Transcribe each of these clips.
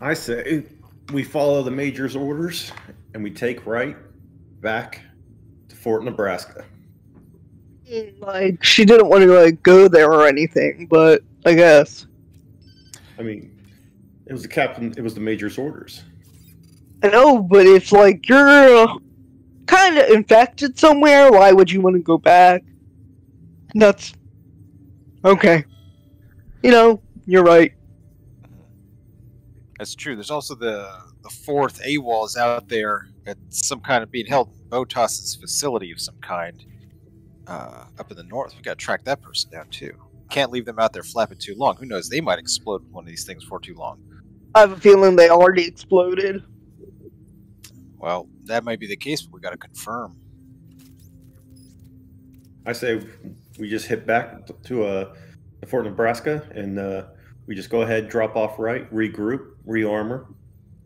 I say we follow the Major's orders and we take right back to Fort Nebraska. Like, she didn't want to, like, go there or anything, but I guess. I mean, it was the captain, it was the Major's orders. I know, but if, like, you're kind of infected somewhere, why would you want to go back? That's... Okay. You know, you're right. That's true. There's also the fourth AWOL is out there at some kind of being held in Botas's facility of some kind up in the north. We got to track that person down too. Can't leave them out there flapping too long. Who knows? They might explode one of these things for too long. I have a feeling they already exploded. Well, that might be the case, but we got to confirm. I say we just hit back to Fort Nebraska and we just go ahead, drop off right, regroup, rearmor,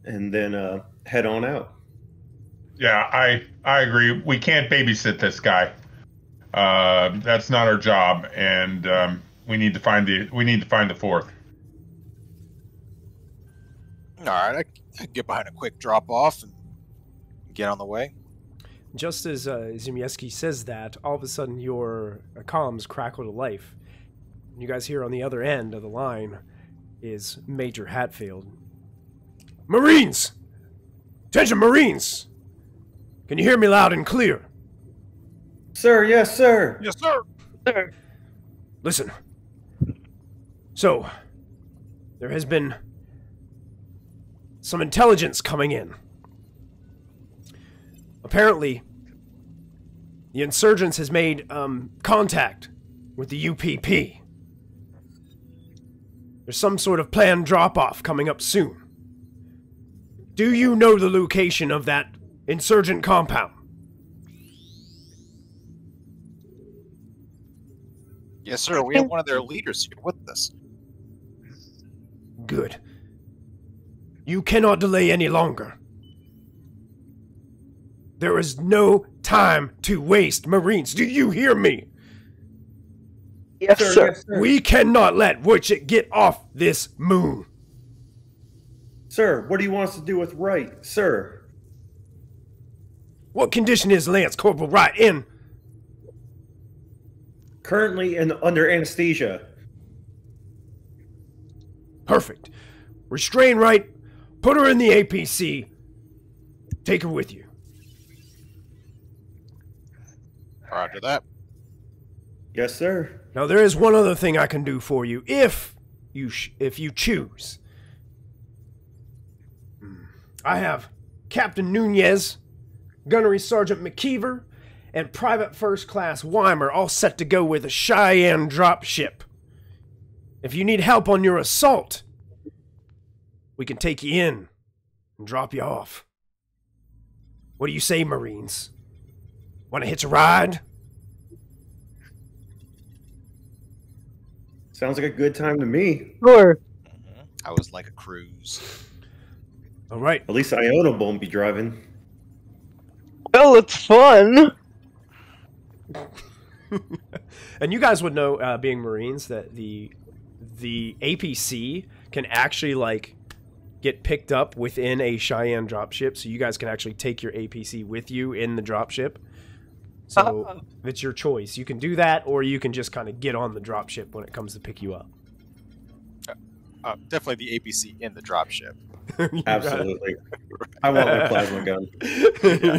and then head on out. Yeah, I agree. We can't babysit this guy. That's not our job, and we need to find the fourth. All right, I can get behind a quick drop off and get on the way. Just as Zimieski says that, all of a sudden your comms crackle to life. You guys hear on the other end of the line is Major Hatfield. Marines! Attention, Marines! Can you hear me loud and clear? Sir, yes, sir. Yes, sir. Sure. Listen. So, there has been some intelligence coming in. Apparently, the insurgents has made contact with the UPP. There's some sort of planned drop-off coming up soon. Do you know the location of that Insurgent Compound? Yes, sir. We have one of their leaders here with us. Good. You cannot delay any longer. There is no time to waste, Marines. Do you hear me? Yes, sir. Yes, sir. We cannot let Witchett get off this moon. Sir, what do you want us to do with Wright, sir? What condition is Lance Corporal Wright in? Currently under anesthesia. Perfect. Restrain Wright. Put her in the APC. Take her with you. Roger that. Yes, sir. Now there is one other thing I can do for you, if you choose. I have Captain Nunez, Gunnery Sergeant McKeever, and Private First Class Weimer all set to go with a Cheyenne dropship. If you need help on your assault, we can take you in and drop you off. What do you say, Marines? Want to hitch a ride? Sounds like a good time to me. Sure. I was like a cruise. All right. At least Iona won't be driving. Well, it's fun. And you guys would know, being Marines, that the APC can actually, like, get picked up within a Cheyenne dropship, so you guys can actually take your APC with you in the dropship. So it's your choice. You can do that, or you can just kind of get on the dropship when it comes to pick you up. Definitely the APC in the dropship. Absolutely. I want my plasma gun. Yeah.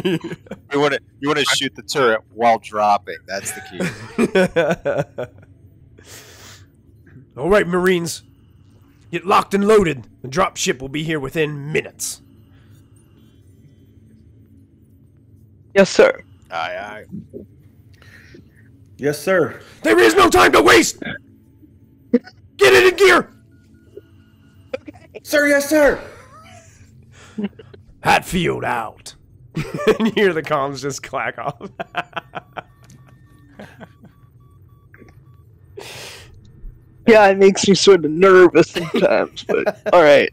You want to shoot the turret while dropping. That's the key. All right, Marines. Get locked and loaded. The dropship will be here within minutes. Yes, sir. Aye, aye. Yes, sir. There is no time to waste! Get it in gear! Sir, yes, sir. Hatfield out. And you hear the comms just clack off. Yeah, it makes me sort of nervous sometimes, but alright.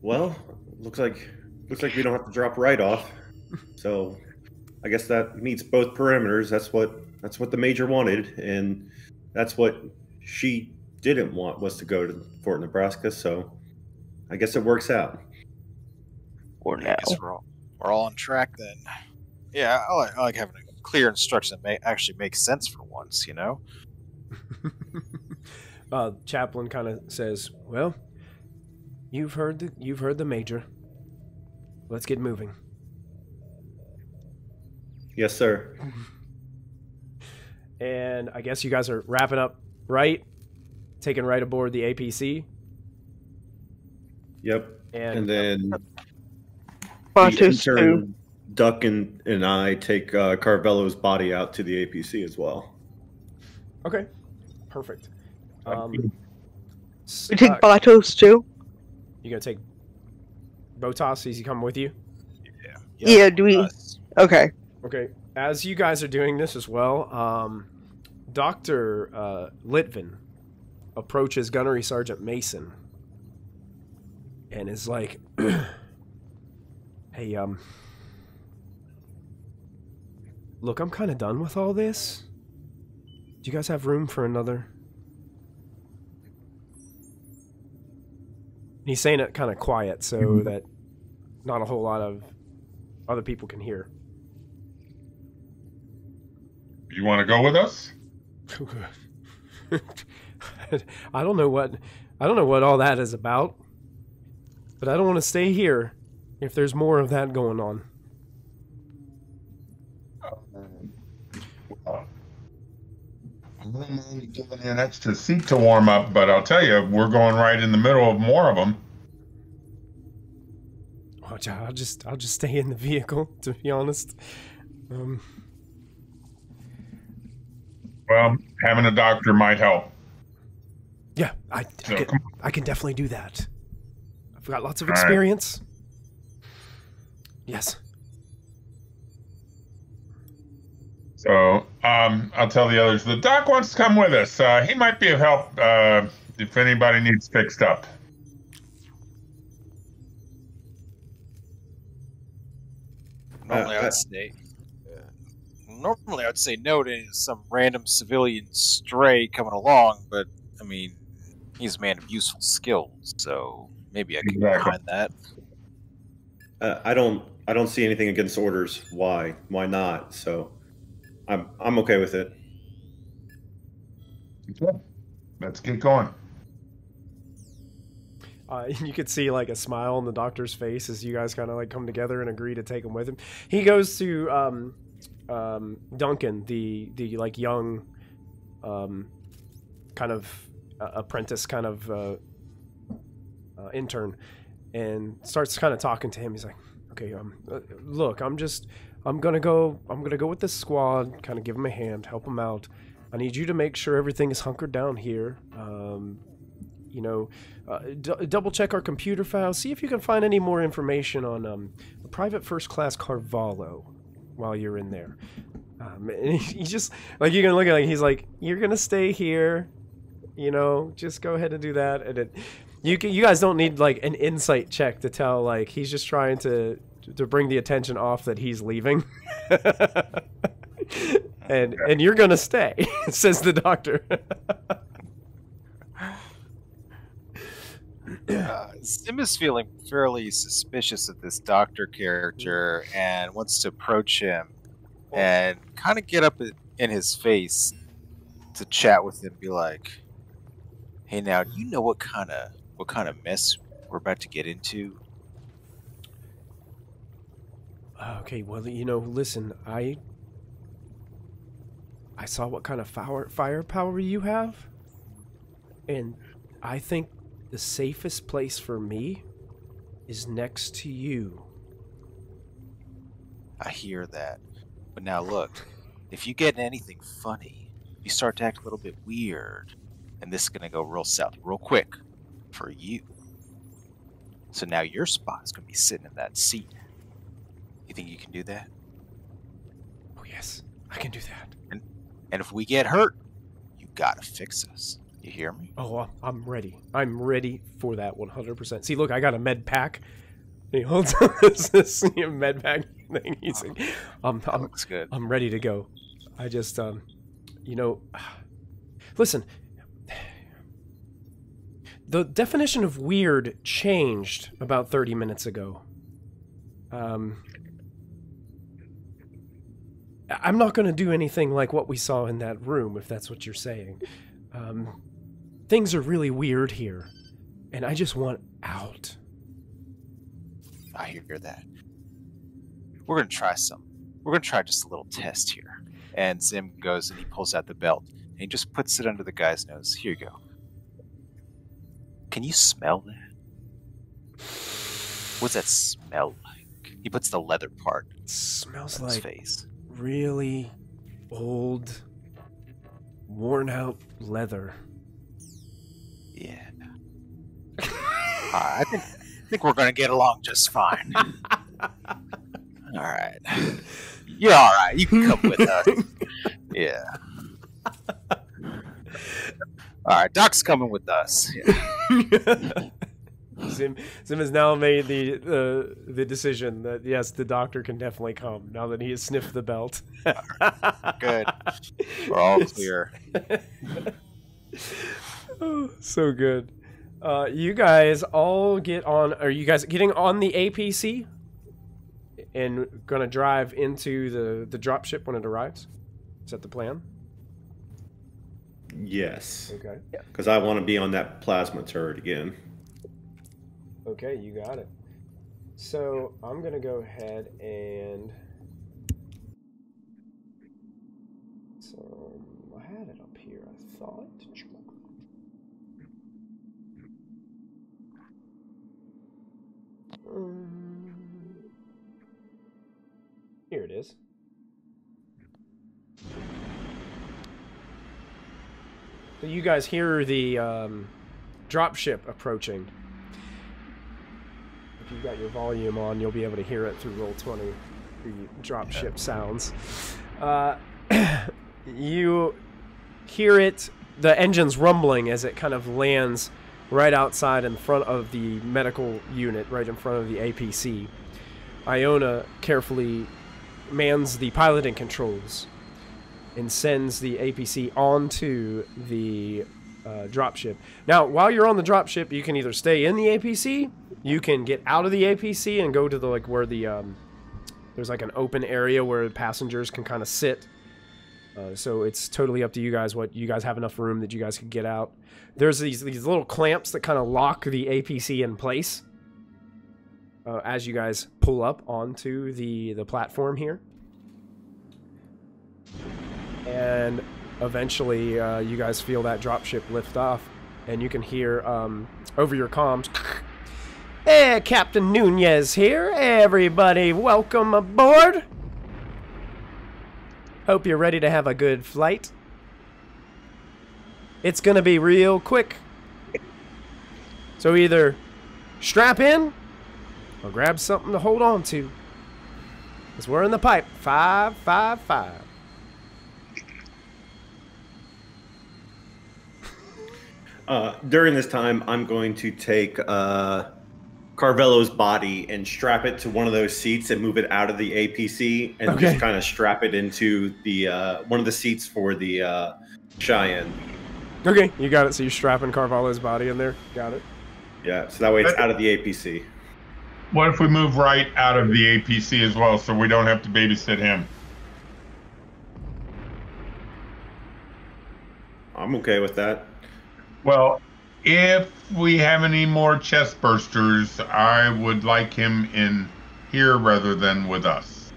Well, looks like we don't have to drop right off. So, I guess that meets both perimeters. That's what the Major wanted, and that's what she didn't want was to go to Fort Nebraska, so I guess it works out. Or I now. guess we're all on track then. Yeah, I like having a clear instruction that actually makes sense for once, you know? Chaplain kind of says, "Well, you've heard the major. Let's get moving." Yes, sir. And I guess you guys are wrapping up right, taking right aboard the APC. Yep. And then Batos the too. intern, Duck and I take Carvello's body out to the APC as well. okay, perfect. We take Batos too. You gonna take Botas? Is he coming with you? Yeah, do we? Okay. Okay. As you guys are doing this as well, Dr. Litvin approaches Gunnery Sergeant Mason and is like, "Hey, look, I'm kind of done with all this. Do you guys have room for another?" And he's saying it kind of quiet so that not a whole lot of other people can hear. You want to go with us? I don't know what all that is about, but I don't want to stay here if there's more of that going on. I'm only giving you an extra seat to warm up, but I'll tell you, we're going right in the middle of more of them. Watch out, I'll just stay in the vehicle, to be honest. Well, having a doctor might help. Yeah, I So, can definitely do that. I've got lots of All right. experience. Yes. So, I'll tell the others. The doc wants to come with us. He might be of help if anybody needs fixed up. Normally, I'd say no to some random civilian stray coming along, but I mean, he's a man of useful skills, so maybe I can Exactly. find that. I don't see anything against orders. Why not? So I'm okay with it. Okay. Let's get going. You could see like a smile on the doctor's face as you guys kind of like come together and agree to take him with him. He goes to Duncan, the like young kind of apprentice kind of intern, and starts kind of talking to him. He's like, "Okay, look, I'm gonna go with this squad, kind of give him a hand, help him out. I need you to make sure everything is hunkered down here. You know, double check our computer files, see if you can find any more information on Private First Class Carvalho while you're in there." And he just, like, you can look at it, he's like, "You're gonna stay here, you know, just go ahead and do that." And you guys don't need like an insight check to tell, like, he's just trying to bring the attention off that he's leaving. and you're gonna stay, says the doctor. Sim is feeling fairly suspicious of this doctor character and wants to approach him and kind of get up in his face to chat with him. Be like, "Hey, now, do you know what kind of mess we're about to get into?" Okay, well, you know, listen, I saw what kind of firepower you have, and I think the safest place for me is next to you." I hear that. But now look, if you get anything funny, you start to act a little bit weird, and this is going to go real south real quick for you. So now your spot is going to be sitting in that seat. You think you can do that? Oh, yes, I can do that. And if we get hurt, you got to fix us. You hear me? Oh, I'm ready. I'm ready for that 100%. See, look, I got a med pack. He holds up this med pack thing. He's like, That looks good. I'm ready to go. I just, you know, listen, The definition of weird changed about 30 minutes ago. I'm not going to do anything like what we saw in that room, if that's what you're saying. Things are really weird here, and I just want out. I hear that. We're going to try something. We're going to try just a little test here. And Zim goes and he pulls out the belt, and he just puts it under the guy's nose. Here you go. Can you smell that? What's that smell like? He puts the leather part It smells on his like face. really old, worn-out leather. Yeah. I think we're going to get along just fine. All right. You're all right. You can come with us. Yeah. All right. Doc's coming with us. Yeah. Zim has now made the decision that yes, the doctor can definitely come now that he has sniffed the belt. Good. We're all clear. Oh, so good. You guys all get on. Are you guys getting on the APC and gonna drive into the dropship when it arrives? Is that the plan? Yes. Okay. Because I want to be on that plasma turret again. Okay, you got it. So I'm gonna go ahead and. So I had it up here. I thought. Here it is. So you guys hear the dropship approaching. If you've got your volume on, you'll be able to hear it through Roll20, the dropship sounds. You hear it, the engine's rumbling as it kind of lands right outside in front of the medical unit, right in front of the APC. Iona carefully mans the piloting controls and sends the APC onto the dropship. Now, while you're on the dropship, you can either stay in the APC, you can get out of the APC and go to the where the there's like an open area where passengers can kind of sit. So it's totally up to you guys. What you guys have enough room that you guys can get out. There's these little clamps that kind of lock the APC in place as you guys pull up onto the platform here. And eventually you guys feel that dropship lift off, and you can hear over your comms, "Hey, Captain Nunez here. Everybody, welcome aboard. Hope you're ready to have a good flight. It's gonna be real quick. So either strap in or grab something to hold on to. Because we're in the pipe. 555. During this time, I'm going to take Carvello's body and strap it to one of those seats and move it out of the APC and just kind of strap it into the one of the seats for the Cheyenne. Okay, you got it. So you're strapping Carvalho's body in there. Got it. Yeah, so that way it's out of the APC. What if we move right out of the APC as well, so we don't have to babysit him? I'm okay with that. Well, if we have any more chest bursters, I would like him in here rather than with us.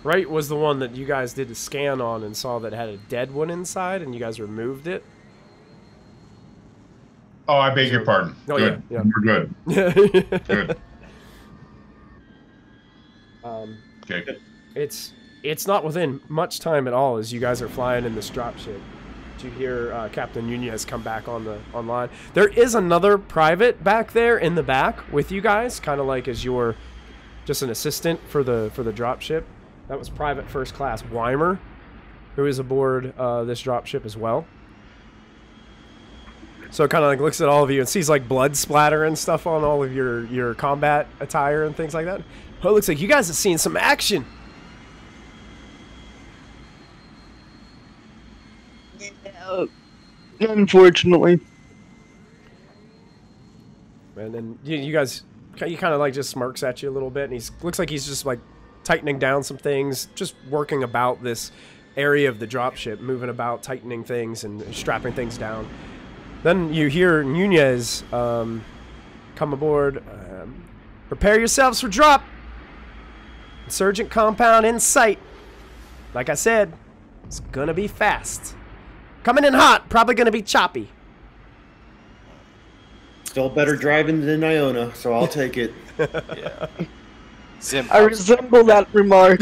Right was the one that you guys did a scan on and saw that had a dead one inside, and you guys removed it. Oh, I beg your pardon. Oh, good. Yeah. We're good. Good. Okay. It's not within much time at all as you guys are flying in this dropship to hear Captain Nunez come back online. There is another private back there in the back with you guys, kind of like as you're just an assistant for the dropship. That was Private First Class Weimer, who is aboard this dropship as well. So it kind of like looks at all of you and sees like blood splatter and stuff on all of your combat attire and things like that. Oh, it looks like you guys have seen some action. Unfortunately. And then you guys, he kind of like just smirks at you a little bit, and looks like he's just like tightening down some things, just working about this area of the dropship, moving about, tightening things and strapping things down. Then you hear Nunez come aboard. Prepare yourselves for drop. Insurgent Compound in sight. Like I said, it's gonna be fast. Coming in hot, probably gonna be choppy. Still better driving than Iona, so I'll take it. Yeah. Zim, I resemble that remark.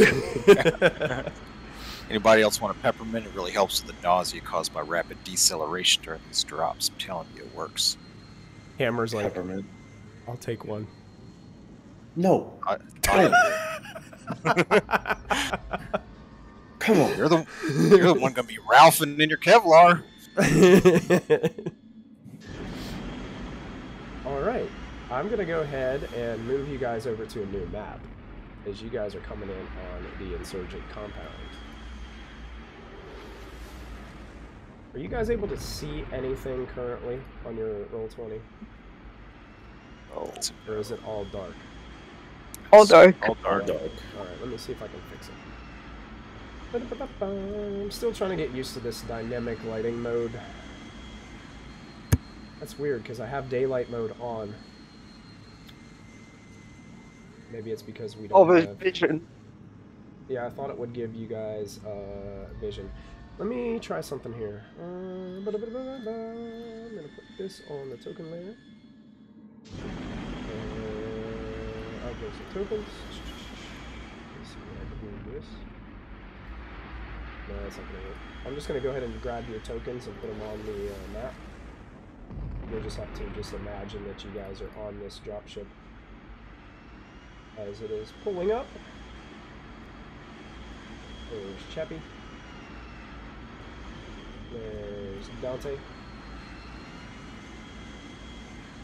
Anybody else want a peppermint? It really helps with the nausea caused by rapid deceleration during these drops. I'm telling you, it works. Hammer's like, Peppermint. I'll take one. No. Come on. You're the one gonna be Ralphing in your Kevlar. Alright, I'm gonna go ahead and move you guys over to a new map as you guys are coming in on the Insurgent Compound. Are you guys able to see anything currently on your Roll20? Oh, Or is it all dark? All dark. all dark. Dog. Alright, let me see if I can fix it. I'm still trying to get used to this dynamic lighting mode. That's weird because I have daylight mode on. Maybe it's because we don't have vision. Yeah, I thought it would give you guys vision. Let me try something here. I'm gonna put this on the token layer. I'll go some tokens. Let's see what I can do with this. No, that's not gonna work. I'm just gonna go ahead and grab your tokens and put them on the map. You'll just have to just imagine that you guys are on this dropship as it is pulling up. There's Chappie. There's Dante.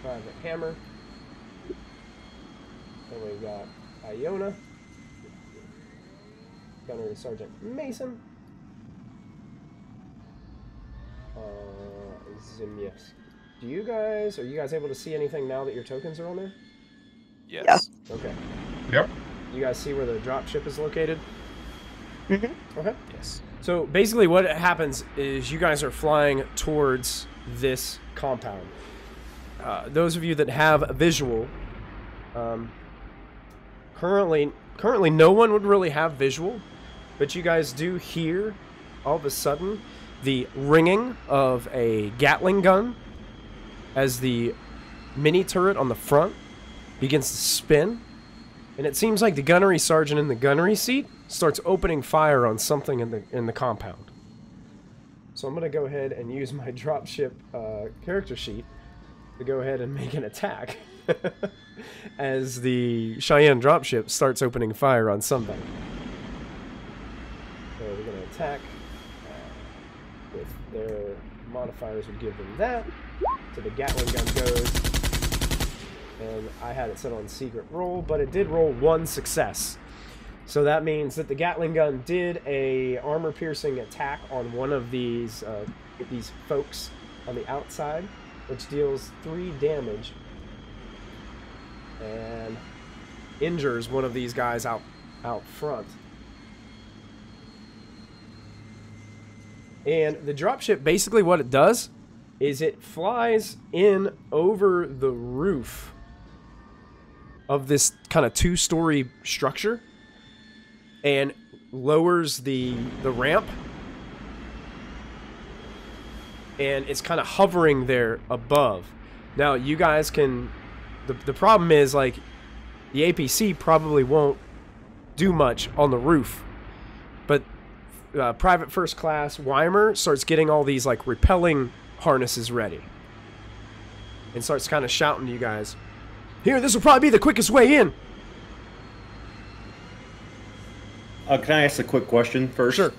Private Hammer. And we've got Iona. Gunnery Sergeant Mason. Zimius. Are you guys able to see anything now that your tokens are on there? Yes. Yeah. Okay. Yep. You guys see where the dropship is located? Mm-hmm. Okay. Yes. So basically what happens is you guys are flying towards this compound. Those of you that have a visual, currently no one would really have visual, but you guys do hear all of a sudden the ringing of a Gatling gun as the mini turret on the front begins to spin, and it seems like the gunnery sergeant in the gunnery seat starts opening fire on something in the compound. So I'm gonna go ahead and use my dropship character sheet to go ahead and make an attack as the Cheyenne dropship starts opening fire on somebody. So we're gonna attack with their modifiers would give them that. So the Gatling gun goes, and I had it set on secret roll, but it did roll 1 success. So that means that the Gatling gun did a armor-piercing attack on one of these folks on the outside, which deals 3 damage and injures one of these guys out front. And the dropship, basically what it does is it flies in over the roof of this kind of 2-story structure and lowers the ramp, and it's kind of hovering there above. Now you guys can, the problem is, like, the APC probably won't do much on the roof, but Private First Class Weimer starts getting all these like repelling harnesses ready and starts kind of shouting to you guys, "Here, this will probably be the quickest way in." Can I ask a quick question first? Sure.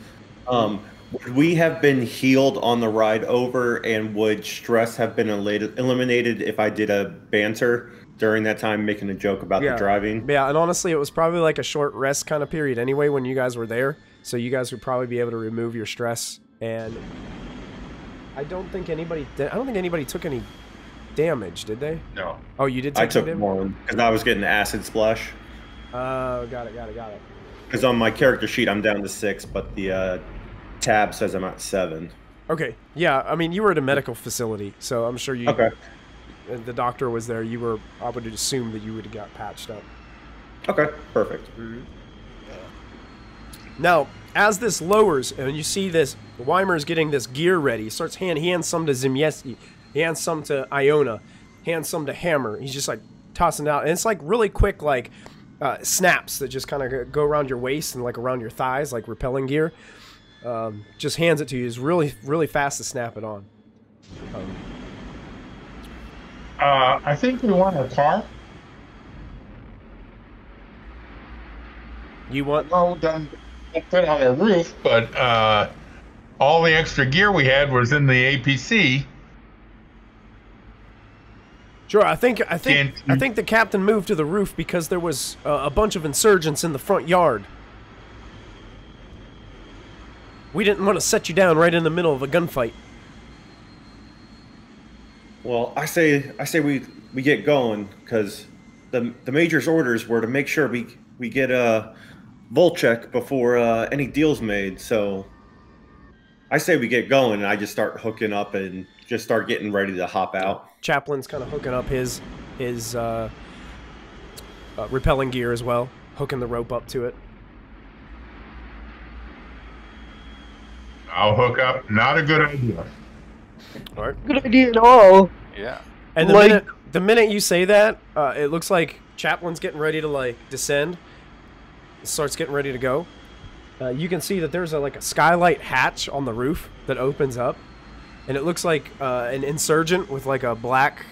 Would we have been healed on the ride over, and would stress have been eliminated if I did a banter during that time, making a joke about the driving? Yeah, and honestly, it was probably like a short rest kind of period anyway when you guys were there, so you guys would probably be able to remove your stress. And I don't think anybody took any damage, did they? No. Oh, you did. I Take some took damage? one because I was getting acid splash. Got it. Because on my character sheet I'm down to 6, but the tab says I'm at 7. Okay. Yeah. I mean, you were at a medical facility, so I'm sure you. Okay. The doctor was there. You were. I would assume that you would have got patched up. Okay. Perfect. Now, as this lowers, and you see this, Weimer's getting this gear ready. He starts he hands some to Zimieski, he hands some to Iona, hands some to Hammer. He's just like tossing it out, and it's like really quick, like snaps that just kind of go around your waist and like around your thighs, like repelling gear. Just hands it to you. It's really, really fast to snap it on. I think we want a car. You want? Oh, done. Fit on a roof, but all the extra gear we had was in the APC. Sure, I think the captain moved to the roof because there was a bunch of insurgents in the front yard. We didn't want to set you down right in the middle of a gunfight. Well, I say we get going because the major's orders were to make sure we get a Volcheck before any deals made. So I say we get going, and I just start hooking up and just start getting ready to hop out. Chaplain's kind of hooking up his repelling gear as well, hooking the rope up to it. I'll hook up. Not a good idea. All right. Good idea at all. Yeah. And the minute you say that, it looks like Chaplain's getting ready to like descend. It starts getting ready to go. You can see that there's a skylight hatch on the roof that opens up, and it looks like an insurgent with like a black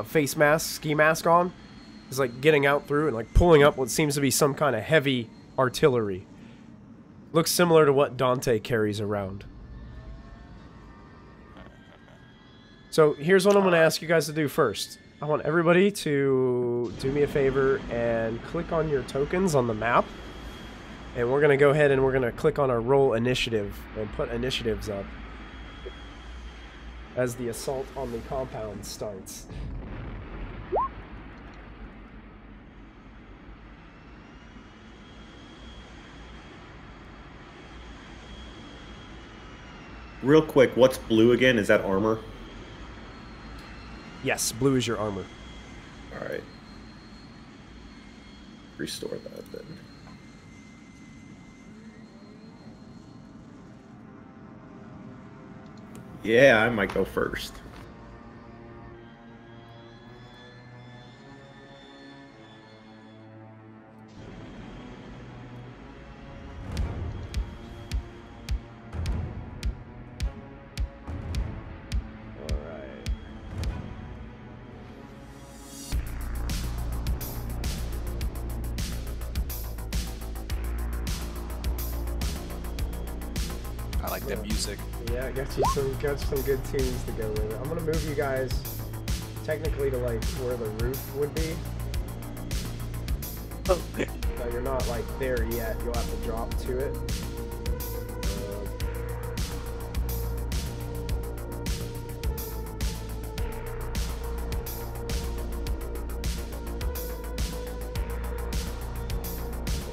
face mask, ski mask on, is like getting out through and like pulling up what seems to be some kind of heavy artillery. Looks similar to what Dante carries around. So here's what I'm going to ask you guys to do first. I want everybody to do me a favor and click on your tokens on the map. And we're going to go ahead and we're going to click on our roll initiative and put initiatives up as the assault on the compound starts. Real quick, what's blue again? Is that armor? Yes, blue is your armor. All right. Restore that then. Yeah, I might go first. I like the music. Yeah, got some good tunes to go with it. I'm gonna move you guys technically to like where the roof would be. Okay. So you're not like there yet. You'll have to drop to it.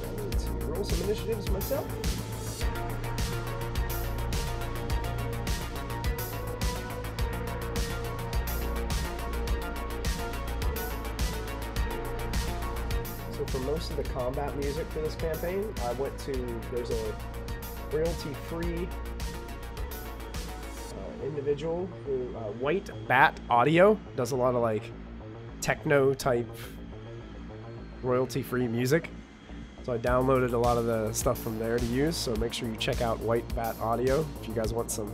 I need to roll some initiatives myself. For most of the combat music for this campaign, I went to, there's a royalty-free individual who, White Bat Audio, does a lot of like techno-type royalty-free music. So I downloaded a lot of the stuff from there to use, so make sure you check out White Bat Audio if you guys want some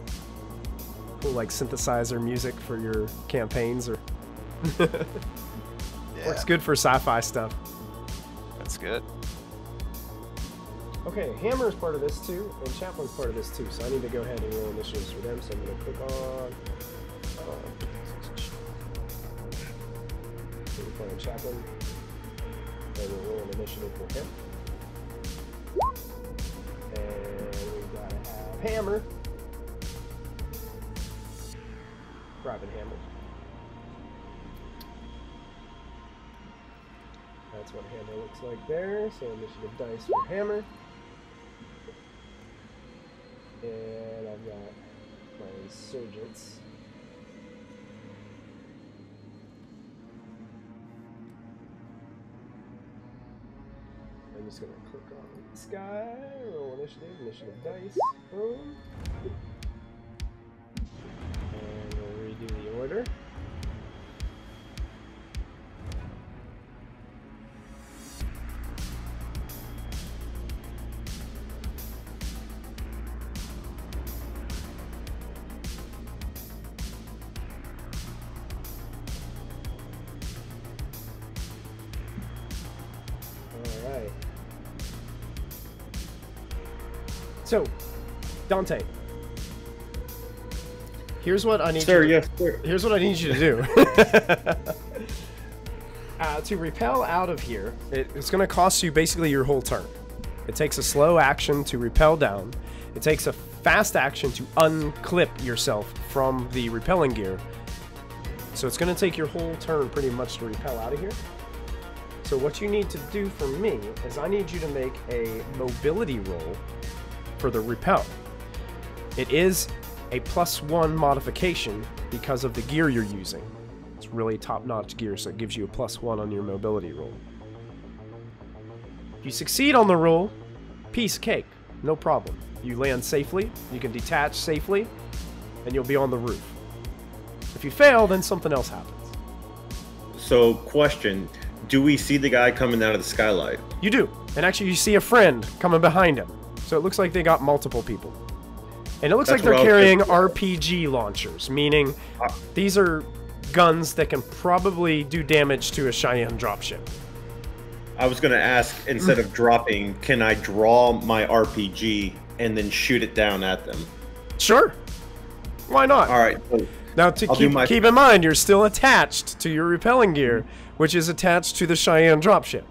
cool like synthesizer music for your campaigns or... Yeah. Works good for sci-fi stuff. That's good. Okay, Hammer is part of this too, and Chaplain's part of this too, so I need to go ahead and roll initiatives for them, so I'm going to click on... so we're playing Chaplain, and we'll roll an initiative for him. And we've got to have Hammer. Private Hammer. That's what Hammer looks like there. So initiative dice for Hammer. And I've got my Insurgents. I'm just going to click on this guy, roll initiative dice, boom. And we'll redo the order. Alright. So, Dante, here's what I need. Sir, yes, sir. Here's what I need you to do. To repel out of here, it's going to cost you basically your whole turn. It takes a slow action to repel down. It takes a fast action to unclip yourself from the repelling gear. So it's going to take your whole turn pretty much to repel out of here. So what you need to do for me is I need you to make a mobility roll for the repel. It is a +1 modification because of the gear you're using. It's really top-notch gear, so it gives you a +1 on your mobility roll. If you succeed on the roll, piece of cake, no problem. You land safely, you can detach safely, and you'll be on the roof. If you fail, then something else happens. So, question. Do we see the guy coming out of the skylight? You do. And actually, you see a friend coming behind him. So it looks like they got multiple people. And it looks like they're carrying RPG launchers, meaning these are guns that can probably do damage to a Cheyenne dropship. I was going to ask, instead of dropping, can I draw my RPG and then shoot it down at them? Sure. Why not? All right. Now, keep in mind, you're still attached to your repelling gear, which is attached to the Cheyenne dropship.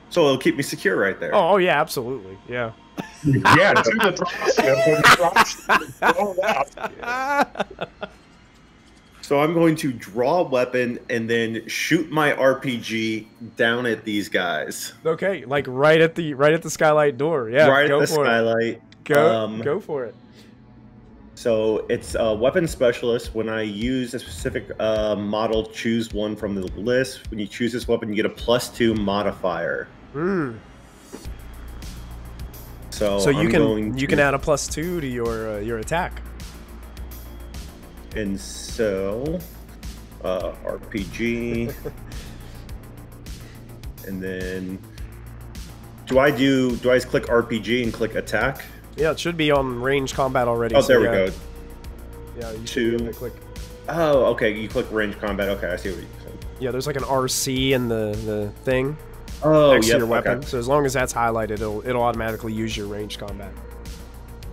So it'll keep me secure right there. Oh yeah, absolutely. Yeah. Yeah, to the dropship. So I'm going to draw a weapon and then shoot my RPG down at these guys. Okay, like right at the skylight door. Yeah, right at the skylight. Go for it. So it's a weapon specialist. When I use a specific model, choose one from the list. When you choose this weapon, you get a +2 modifier. So you can add a +2 to your attack. And so RPG, and then do I just click RPG and click attack? Yeah, it should be on range combat already. Oh, there we go. Yeah, you should be able to click. Oh, okay. You click range combat. Okay, I see what you're saying. Yeah, there's like an RC in the thing. Oh, next to your weapon. Okay. So as long as that's highlighted, it'll automatically use your range combat.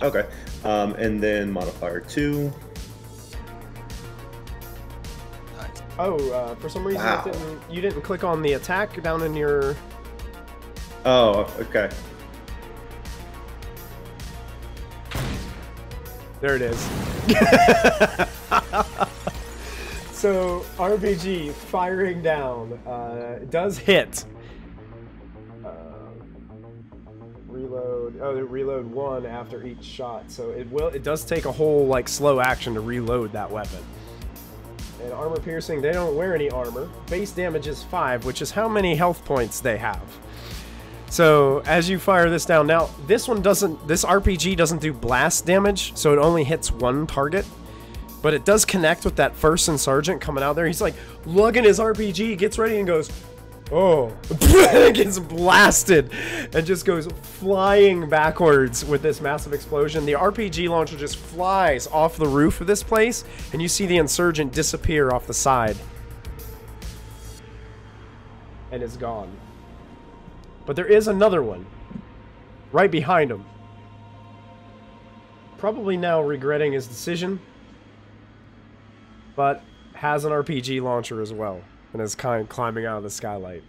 Okay. And then modifier 2. Oh, for some reason you didn't click on the attack down in your. Oh, okay. There it is. So RPG firing down does hit. Reload. Oh, they reload 1 after each shot, so it does take a whole like slow action to reload that weapon. And armor piercing, they don't wear any armor. Base damage is 5, which is how many health points they have. So as you fire this down, now this RPG doesn't do blast damage, so it only hits 1 target. But it does connect with that first Insurgent coming out there. He's like lugging his RPG, gets ready and goes, oh, it gets blasted and just goes flying backwards with this massive explosion. The RPG launcher just flies off the roof of this place, and you see the Insurgent disappear off the side. And it's gone. But there is another one right behind him. Probably now regretting his decision, but has an RPG launcher as well. And is kind of climbing out of the skylight.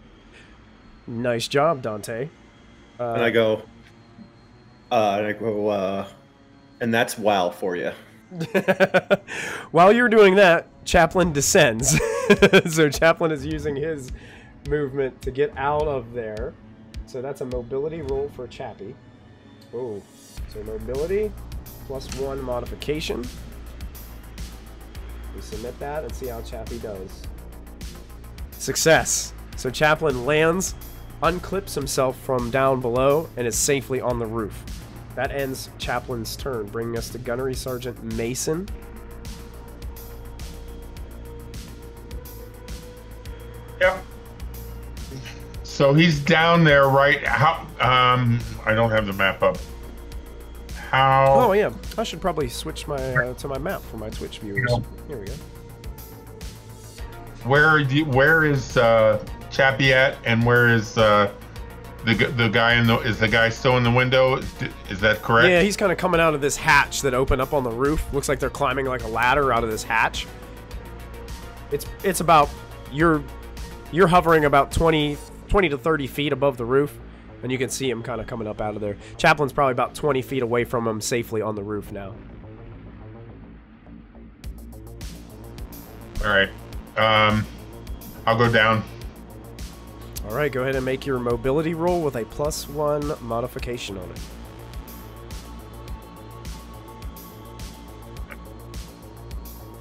Nice job, Dante. And I go, and that's wow for you. While you're doing that, Chaplain descends. So Chaplain is using his movement to get out of there. So that's a mobility roll for Chappie. Oh, so mobility +1 modification. We submit that and see how Chappie does. Success. So Chaplain lands, unclips himself from down below, and is safely on the roof. That ends Chaplain's turn, bringing us to Gunnery Sergeant Mason. Yep. So he's down there, right? How? I don't have the map up. How? Oh yeah, I should probably switch my to my map for my Twitch viewers. Here we go. Where is Chappie at, and where is the guy is the guy still in the window? Is that correct? Yeah, he's kind of coming out of this hatch that opened up on the roof. Looks like they're climbing like a ladder out of this hatch. It's about you're hovering about 20 to 30 feet above the roof, and you can see him kind of coming up out of there. Chaplain's probably about 20 feet away from him, safely on the roof now. All right. I'll go down. All right, go ahead and make your mobility roll with a +1 modification on it.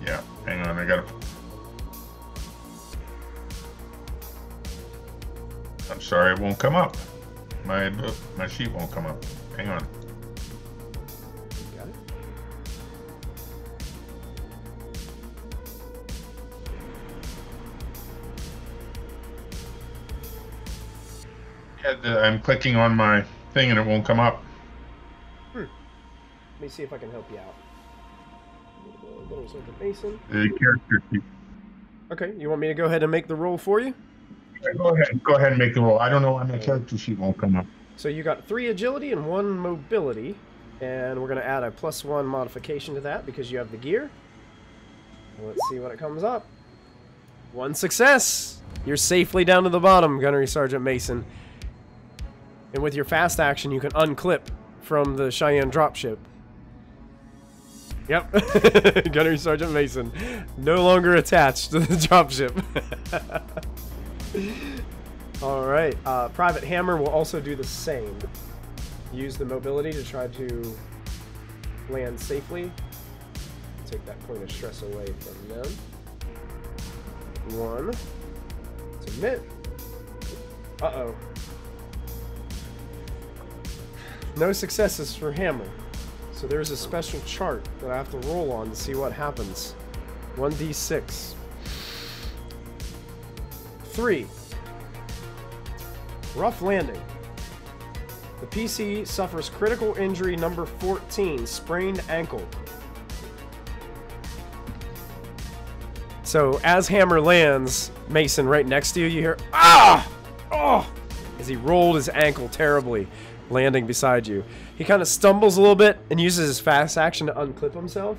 Yeah, hang on, I gotta... I'm sorry, it won't come up. My sheet won't come up. Hang on. Got it? Yeah, I'm clicking on my thing and it won't come up. Let me see if I can help you out. Mason. The character sheet. Okay, you want me to go ahead and make the roll for you? Go ahead and make the roll. I don't know why my character sheet won't come up. So you got 3 agility and 1 mobility, and we're going to add a +1 modification to that because you have the gear. Let's see what it comes up. 1 success! You're safely down to the bottom, Gunnery Sergeant Mason. And with your fast action, you can unclip from the Cheyenne dropship. Yep, Gunnery Sergeant Mason, no longer attached to the dropship. Alright, Private Hammer will also do the same. Use the mobility to try to land safely. Take that point of stress away from them. 1. Submit. Uh-oh. No successes for Hammer. So there's a special chart that I have to roll on to see what happens. 1d6. 3. Rough landing. The PC suffers critical injury number 14, sprained ankle. So as Hammer lands, Mason, right next to you, you hear, ah! Oh! As he rolled his ankle terribly, landing beside you. He kind of stumbles a little bit and uses his fast action to unclip himself.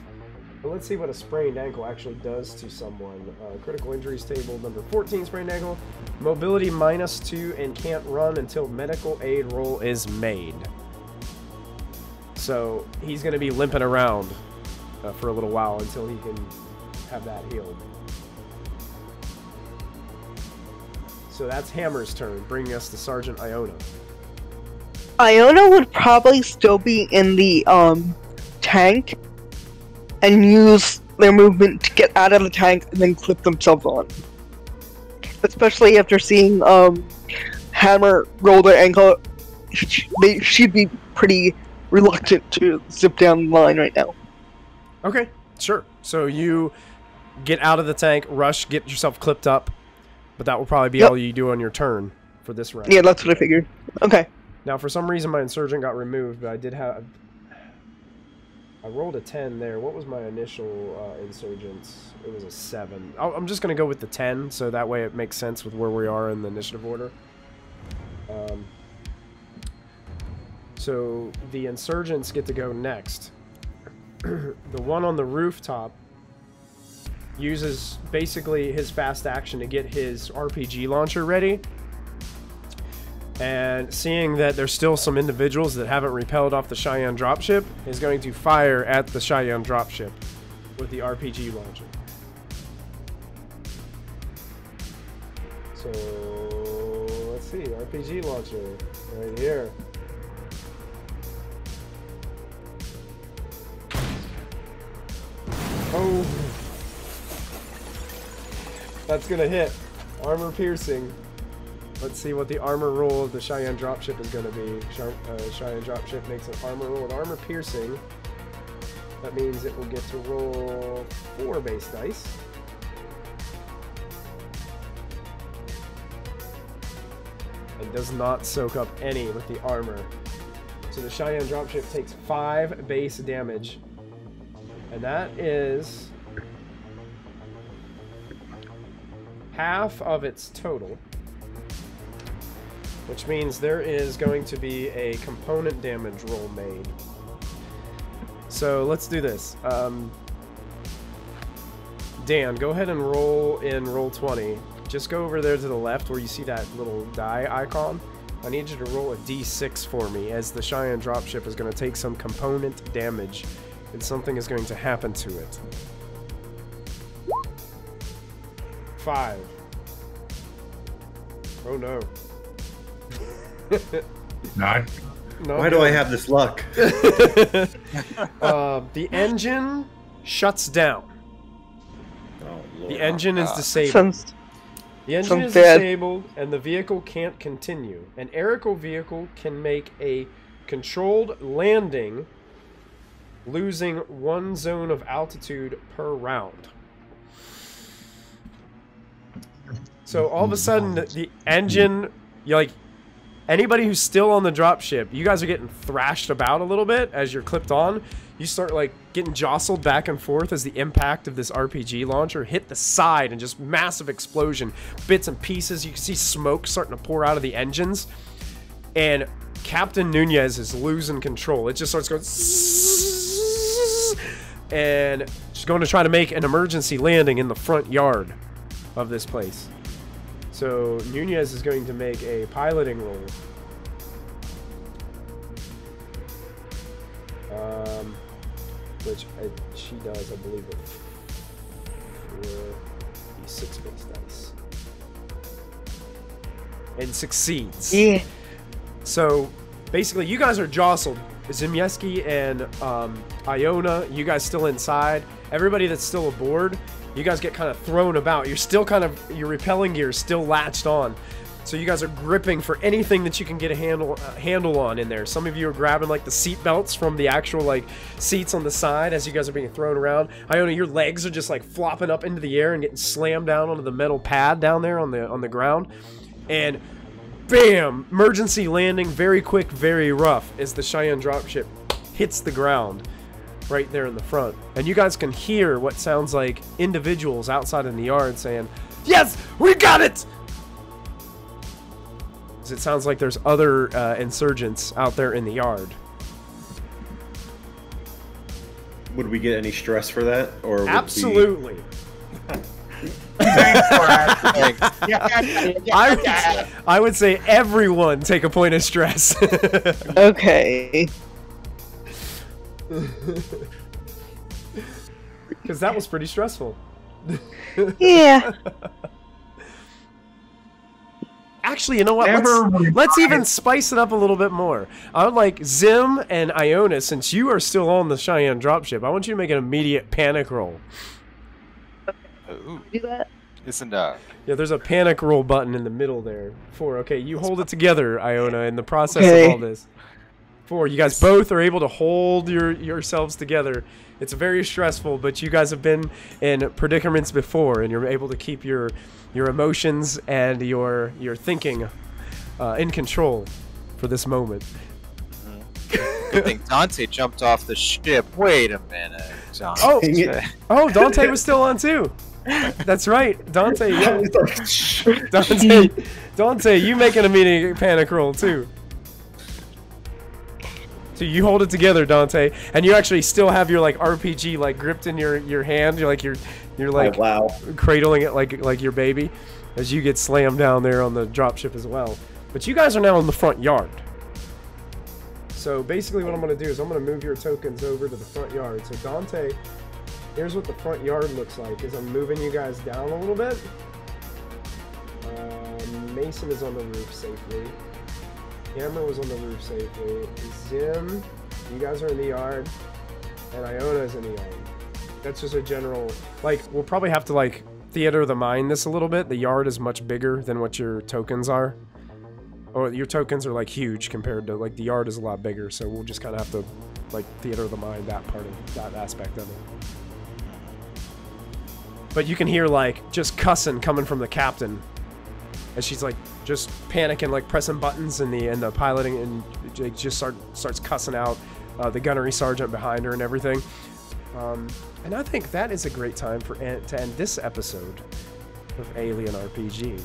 But let's see what a sprained ankle actually does to someone. Critical injuries table, number 14, sprained ankle. Mobility -2 and can't run until medical aid roll is made. So he's going to be limping around for a little while until he can have that healed. So that's Hammer's turn, bringing us to Sergeant Iona. Iona would probably still be in the tank and use their movement to get out of the tank and then clip themselves on. Especially after seeing Hammer roll their ankle, she'd be pretty reluctant to zip down the line right now. Okay, sure. So you get out of the tank, rush, get yourself clipped up, but that will probably be all you do on your turn for this round. Yeah, that's what I figured. Okay. Now, for some reason, my Insurgent got removed, but I did have... I rolled a 10 there. What was my initial Insurgents? It was a 7. I'm just going to go with the 10, so that way it makes sense with where we are in the initiative order. So the Insurgents get to go next. The one on the rooftop uses basically his fast action to get his RPG launcher ready. And seeing that there's still some individuals that haven't repelled off the Cheyenne dropship, is going to fire at the Cheyenne dropship with the RPG launcher. So let's see, RPG launcher right here. Oh, that's gonna hit. Armor piercing. Let's see what the armor roll of the Cheyenne dropship is gonna be. Cheyenne dropship makes an armor roll with armor piercing. That means it will get to roll 4 base dice. And does not soak up any with the armor. So the Cheyenne dropship takes 5 base damage. And that is half of its total. Which means there is going to be a component damage roll made. So let's do this. Dan, go ahead and roll in Roll20. Just go over there to the left where you see that little die icon. I need you to roll a d6 for me, as the Cheyenne dropship is going to take some component damage, and something is going to happen to it. 5. Oh no. Not. No, Why do I have this luck? The engine shuts down. Oh, Lord. The engine is disabled. The engine is disabled, and the vehicle can't continue. An aerial vehicle can make a controlled landing, losing 1 zone of altitude per round. So all of a sudden, the engine, anybody who's still on the dropship, you guys are getting thrashed about a little bit as you're clipped on. You start getting jostled back and forth as the impact of this RPG launcher hit the side, and just massive explosion, bits and pieces. You can see smoke starting to pour out of the engines, and Captain Nunez is losing control. It just starts going, and she's going to try to make an emergency landing in the front yard of this place. So Nunez is going to make a piloting roll. Which she does, I believe, with 4d6 base dice. And succeeds. Yeah. So basically, you guys are jostled. Zimieski and Iona, you guys still inside. Everybody that's still aboard, you guys get kind of thrown about. You're still your repelling gear is still latched on. So you guys are gripping for anything that you can get a handle on in there. Some of you are grabbing the seat belts from the actual seats on the side as you guys are being thrown around. Iona, your legs are just flopping up into the air and getting slammed down onto the metal pad down there on the ground. And bam! Emergency landing, very quick, very rough, as the Cheyenne dropship hits the ground right there in the front. And you guys can hear what sounds like individuals outside in the yard saying, "Yes, we got it!" It sounds like there's other insurgents out there in the yard. Would we get any stress for that, or would absolutely? I would say everyone take a point of stress. Okay. Because that was pretty stressful. Yeah. Actually, you know what? Let's even spice it up a little bit more. I would like Zim and Iona, since you are still on the Cheyenne dropship, I want you to make an immediate panic roll. Ooh. Do that? Isn't Yeah, there's a panic roll button in the middle there. 4. Okay, you hold it together, Iona, in the process of all this. 4. You guys both are able to hold yourselves together. It's very stressful, but you guys have been in predicaments before, and you're able to keep your emotions and your thinking in control for this moment. Good thing Dante jumped off the ship. Wait a minute, Dante. Oh, Dante was still on too. That's right, Dante. Yeah. Dante, you make an immediate panic roll too. So you hold it together, Dante, and you actually still have your RPG gripped in your hand. You're oh, wow, cradling it like your baby, as you get slammed down there on the dropship as well. But you guys are now in the front yard. So basically what I'm going to do is I'm going to move your tokens over to the front yard. So Dante, here's what the front yard looks like, is I'm moving you guys down a little bit. Mason is on the roof safely. Hammer was on the roof safely. Zim, you guys are in the yard. And Iona is in the yard. That's just a general, like, we'll probably have to, like, theater of the mind this a little bit. The yard is much bigger than what your tokens are. Or your tokens are, like, huge compared to, like, the yard is a lot bigger. So we'll just kind of have to, like, theater of the mind that part of, that aspect of it. But you can hear, like, just cussing coming from the captain. As she's, like, just panicking, like, pressing buttons in the piloting, and just starts cussing out the gunnery sergeant behind her and everything. And I think that is a great time to end this episode of Alien RPG.